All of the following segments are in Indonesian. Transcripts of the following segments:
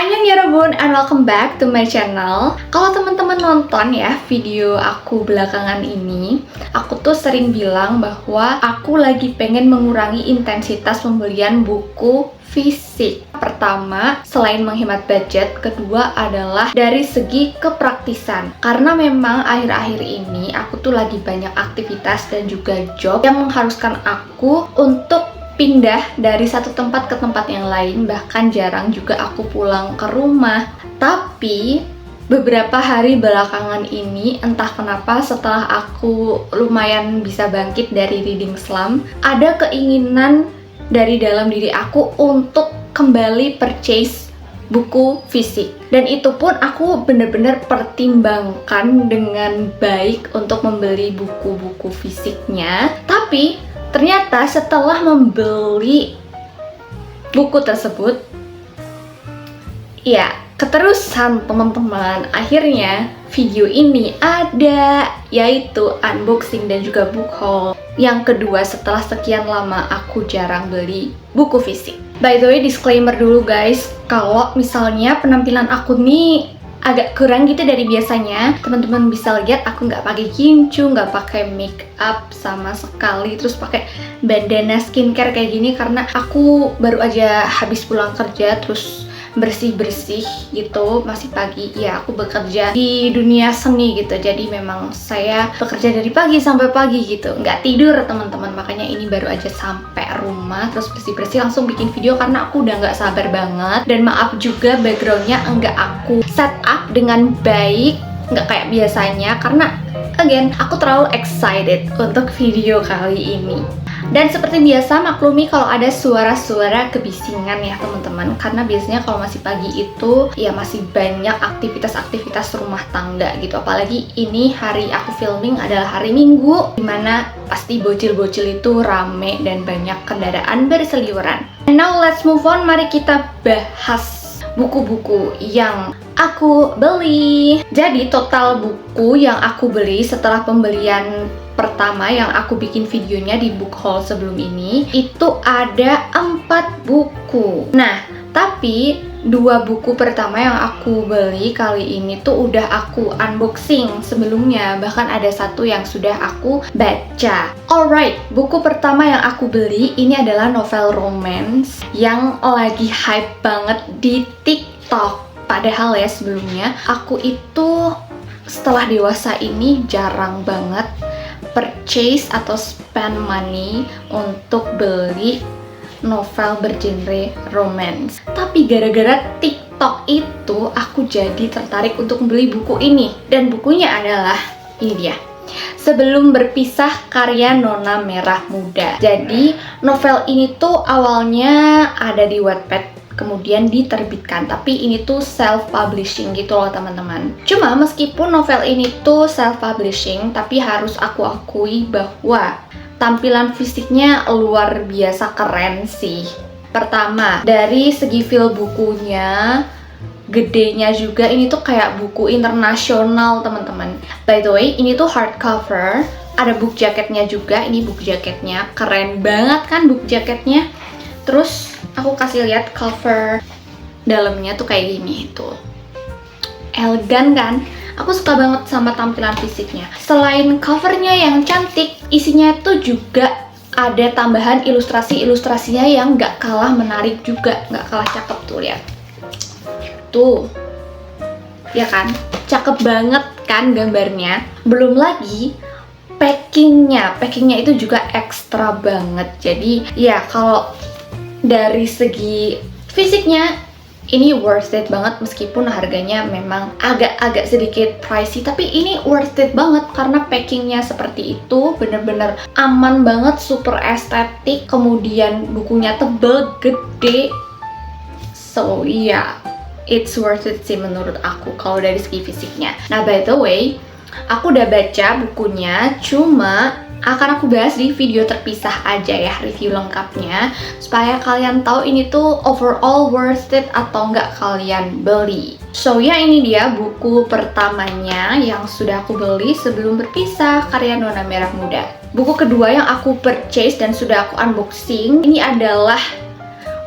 Annyeong and welcome back to my channel. Kalau teman-teman nonton ya video aku belakangan ini, aku tuh sering bilang bahwa aku lagi pengen mengurangi intensitas pembelian buku fisik. Pertama, selain menghemat budget, kedua adalah dari segi kepraktisan. Karena memang akhir-akhir ini aku tuh lagi banyak aktivitas dan juga job yang mengharuskan aku untuk pindah dari satu tempat ke tempat yang lain, bahkan jarang juga aku pulang ke rumah. Tapi beberapa hari belakangan ini, entah kenapa setelah aku lumayan bisa bangkit dari reading slump, ada keinginan dari dalam diri aku untuk kembali purchase buku fisik. Dan itu pun aku bener-bener pertimbangkan dengan baik untuk membeli buku-buku fisiknya. Tapi ternyata setelah membeli buku tersebut, ya keterusan teman-teman, akhirnya video ini ada, yaitu unboxing dan juga book haul yang kedua setelah sekian lama aku jarang beli buku fisik. By the way, disclaimer dulu guys, kalau misalnya penampilan aku nih agak kurang gitu dari biasanya, teman-teman bisa lihat aku nggak pakai gincu, nggak pakai make up sama sekali, terus pakai bandana skincare kayak gini karena aku baru aja habis pulang kerja, terus bersih-bersih gitu, masih pagi ya, aku bekerja di dunia seni gitu, jadi memang saya bekerja dari pagi sampai pagi gitu, nggak tidur teman-teman. Makanya ini baru aja sampai rumah terus bersih-bersih langsung bikin video karena aku udah nggak sabar banget. Dan maaf juga backgroundnya nggak aku set up dengan baik, nggak kayak biasanya karena again aku terlalu excited untuk video kali ini. Dan seperti biasa, maklumi kalau ada suara-suara kebisingan ya teman-teman, karena biasanya kalau masih pagi itu ya masih banyak aktivitas-aktivitas rumah tangga gitu. Apalagi ini hari aku filming adalah hari Minggu, dimana pasti bocil-bocil itu rame dan banyak kendaraan berseliweran. And now let's move on, mari kita bahas buku-buku yang aku beli. Jadi total buku yang aku beli setelah pembelian pertama yang aku bikin videonya di book haul sebelum ini, itu ada 4 buku. Nah, tapi 2 buku pertama yang aku beli kali ini tuh udah aku unboxing sebelumnya, bahkan ada 1 yang sudah aku baca. Alright, buku pertama yang aku beli ini adalah novel romance yang lagi hype banget di TikTok. Padahal ya sebelumnya aku itu setelah dewasa ini jarang banget purchase atau spend money untuk beli novel bergenre romance. Tapi gara-gara TikTok itu aku jadi tertarik untuk membeli buku ini. Dan bukunya adalah ini dia, Sebelum Berpisah karya Nona Merah Muda. Jadi novel ini tuh awalnya ada di Wattpad, kemudian diterbitkan, tapi ini tuh self-publishing gitu loh teman-teman. Cuma meskipun novel ini tuh self-publishing, tapi harus aku akui bahwa tampilan fisiknya luar biasa keren sih. Pertama, dari segi feel bukunya, gedenya juga, ini tuh kayak buku internasional teman-teman. By the way, ini tuh hardcover, ada book jacketnya juga. Ini book jacketnya keren banget kan, book jacketnya. Terus aku kasih lihat cover dalamnya tuh kayak gini tuh, elegan kan? Aku suka banget sama tampilan fisiknya. Selain covernya yang cantik, isinya tuh juga ada tambahan ilustrasinya yang gak kalah menarik juga, gak kalah cakep tuh, lihat tuh, ya kan? Cakep banget kan gambarnya. Belum lagi packingnya itu juga ekstra banget. Jadi ya kalau dari segi fisiknya ini worth it banget, meskipun harganya memang agak sedikit pricey, tapi ini worth it banget karena packingnya seperti itu, bener-bener aman banget, super estetik, kemudian bukunya tebel, gede, so yeah, it's worth it sih menurut aku kalau dari segi fisiknya. Nah by the way, aku udah baca bukunya, cuma akan aku bahas di video terpisah aja ya, review lengkapnya, supaya kalian tahu ini tuh overall worth it atau nggak kalian beli. So ya, ini dia buku pertamanya yang sudah aku beli, Sebelum Berpisah karya Nona Merah Muda. Buku kedua yang aku purchase dan sudah aku unboxing, ini adalah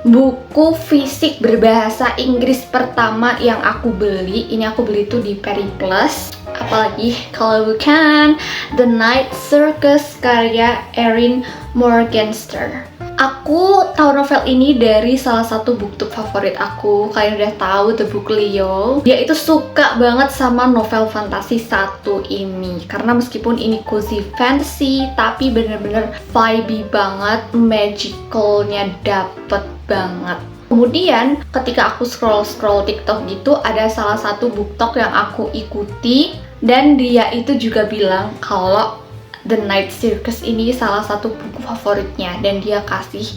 buku fisik berbahasa Inggris pertama yang aku beli. Ini aku beli tuh di Periplus. Apalagi kalau bukan The Night Circus karya Erin Morgenstern. Aku tahu novel ini dari salah satu booktube favorit aku. Kalian udah tahu, The Book Leo. Dia itu suka banget sama novel fantasi satu ini. Karena meskipun ini cozy fantasy, tapi bener-bener vibey banget, magicalnya dapet banget. Kemudian ketika aku scroll TikTok gitu, ada salah satu booktok yang aku ikuti. Dan dia itu juga bilang kalau The Night Circus ini salah satu buku favoritnya, dan dia kasih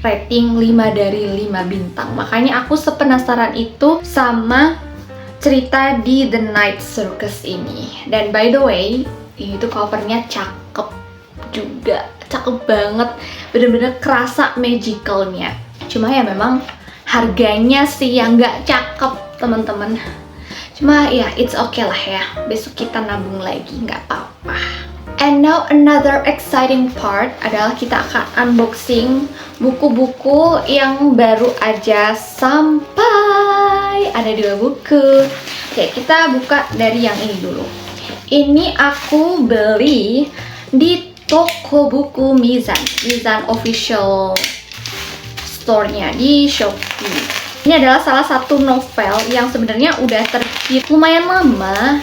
rating 5 dari 5 bintang. Makanya aku sepenasaran itu sama cerita di The Night Circus ini. Dan by the way, ini tuh covernya cakep juga, cakep banget, bener-bener kerasa magicalnya. Cuma ya memang harganya sih yang nggak cakep teman-teman. Cuma ya it's okay lah ya, besok kita nabung lagi, nggak apa-apa. And now another exciting part adalah kita akan unboxing buku-buku yang baru aja sampai. Ada 2 buku. Oke, kita buka dari yang ini dulu. Ini aku beli di toko buku Mizan official store-nya di Shopee. Ini adalah salah satu novel yang sebenarnya udah terbit lumayan lama,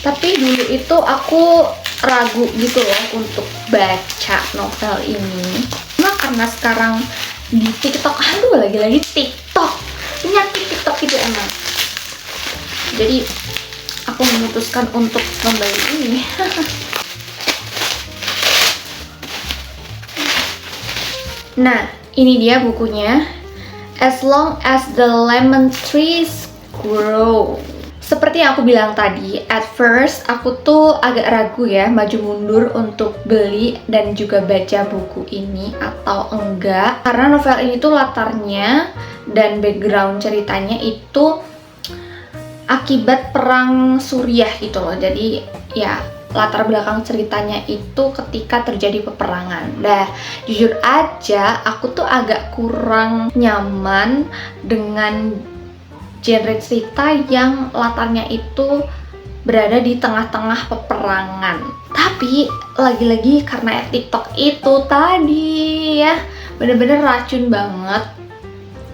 tapi dulu itu aku ragu gitu loh untuk baca novel ini. Cuma karena sekarang di TikTok, lagi-lagi TikTok, penyakit TikTok itu emang. Jadi aku memutuskan untuk membeli ini. Nah, ini dia bukunya. As Long as the Lemon Trees Grow. Seperti yang aku bilang tadi, at first aku tuh agak ragu ya maju mundur untuk beli dan juga baca buku ini atau enggak. Karena novel ini tuh latarnya dan background ceritanya itu akibat perang Suriah gitu loh. Jadi ya latar belakang ceritanya itu ketika terjadi peperangan. Nah, jujur aja aku tuh agak kurang nyaman dengan genre cerita yang latarnya itu berada di tengah-tengah peperangan. Tapi lagi-lagi karena TikTok itu tadi ya bener-bener racun banget.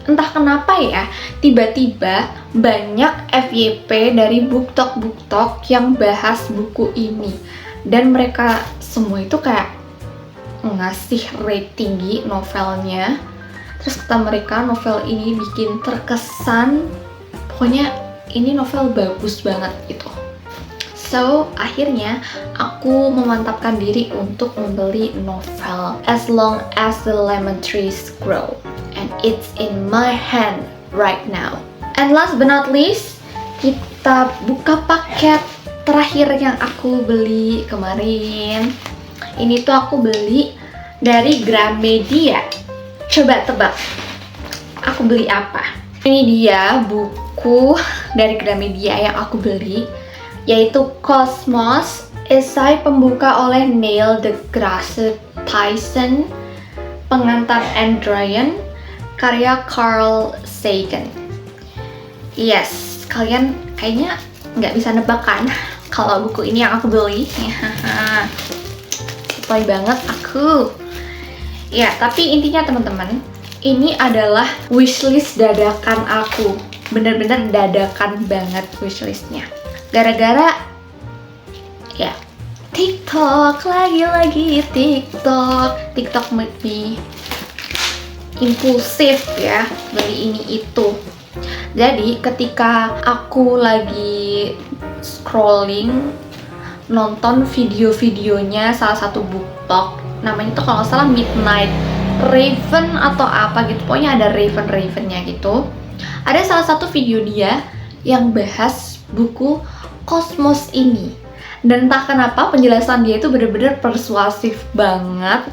Entah kenapa ya, tiba-tiba banyak FYP dari booktok yang bahas buku ini. Dan mereka semua itu kayak ngasih rate tinggi novelnya. Terus kata mereka novel ini bikin terkesan, pokoknya ini novel bagus banget gitu. So, akhirnya aku memantapkan diri untuk membeli novel As Long as the Lemon Trees Grow. And it's in my hand right now. And last but not least, kita buka paket terakhir yang aku beli kemarin. Ini tuh aku beli dari Gramedia. Coba tebak, aku beli apa? Ini dia buku dari Gramedia yang aku beli, yaitu Cosmos, esai pembuka oleh Neil deGrasse Tyson, pengantar Androyan, karya Carl Sagan. Yes, kalian kayaknya nggak bisa nebak kan kalau buku ini yang aku beli. Sesuai banget aku. Ya, tapi intinya teman-teman, ini adalah wishlist dadakan aku. Bener-bener dadakan banget wishlistnya. Gara-gara ya TikTok, lagi-lagi TikTok make me impulsif ya beli ini itu. Jadi ketika aku lagi scrolling nonton video-videonya salah satu booktok, namanya tuh kalau nggak salah Midnight Raven atau apa gitu, pokoknya ada Raven-Ravennya gitu. Ada salah satu video dia yang bahas buku Cosmos ini, dan entah kenapa penjelasan dia itu bener-bener persuasif banget,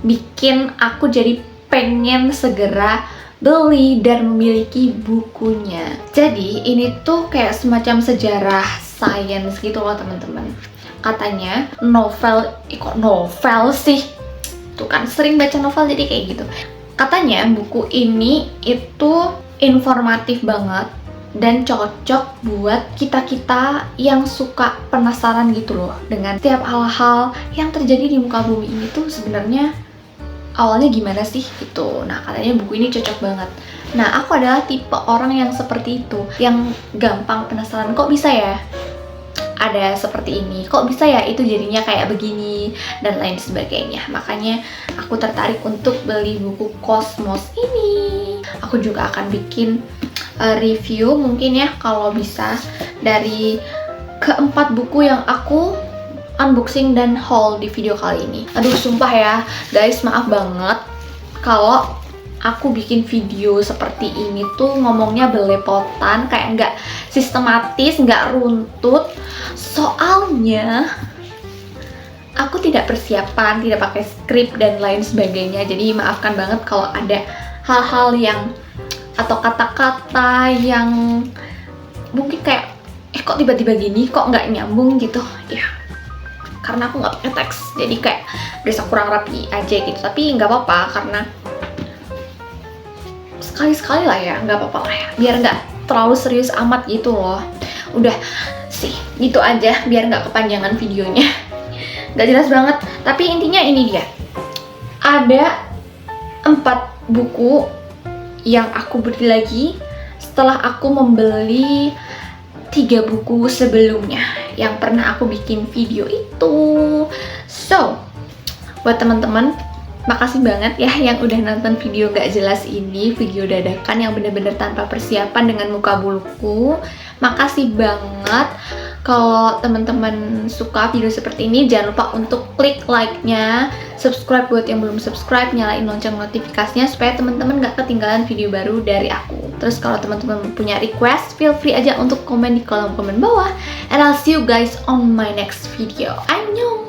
bikin aku jadi pengen segera beli dan memiliki bukunya. Jadi ini tuh kayak semacam sejarah sains gitu loh teman-teman. Katanya novel, kok novel sih? Tuh kan sering baca novel jadi kayak gitu. Katanya buku ini itu informatif banget dan cocok buat kita-kita yang suka penasaran gitu loh dengan setiap hal-hal yang terjadi di muka bumi ini tuh sebenarnya awalnya gimana sih gitu. Nah, katanya buku ini cocok banget. Nah, aku adalah tipe orang yang seperti itu, yang gampang penasaran, kok bisa ya ada seperti ini, kok bisa ya itu jadinya kayak begini, dan lain sebagainya. Makanya aku tertarik untuk beli buku Cosmos ini. Aku juga akan bikin review mungkin ya kalau bisa dari keempat buku yang aku unboxing dan haul di video kali ini. Aduh, sumpah ya guys, maaf banget kalau aku bikin video seperti ini tuh ngomongnya belepotan, kayak nggak sistematis, nggak runtut. Soalnya aku tidak persiapan, tidak pakai skrip dan lain sebagainya. Jadi maafkan banget kalau ada hal-hal yang atau kata-kata yang mungkin kayak kok tiba-tiba gini, kok nggak nyambung gitu ya, karena aku nggak pakai teks, jadi kayak berasa kurang rapi aja gitu. Tapi nggak apa-apa, karena sekali-sekali lah ya, nggak apa-apa lah ya, biar nggak terlalu serius amat gitu loh. Udah sih, gitu aja biar nggak kepanjangan videonya. Nggak jelas banget, tapi intinya ini dia. Ada 4 buku yang aku beli lagi setelah aku membeli 3 buku sebelumnya yang pernah aku bikin video itu. So, buat teman-teman, makasih banget ya yang udah nonton video gak jelas ini, video dadakan yang bener-bener tanpa persiapan dengan muka buluku. Makasih banget. Kalau teman-teman suka video seperti ini, jangan lupa untuk klik like-nya, subscribe buat yang belum subscribe, nyalain lonceng notifikasinya supaya teman-teman gak ketinggalan video baru dari aku. Terus kalau teman-teman punya request, feel free aja untuk komen di kolom komen bawah. And I'll see you guys on my next video. Annyeong!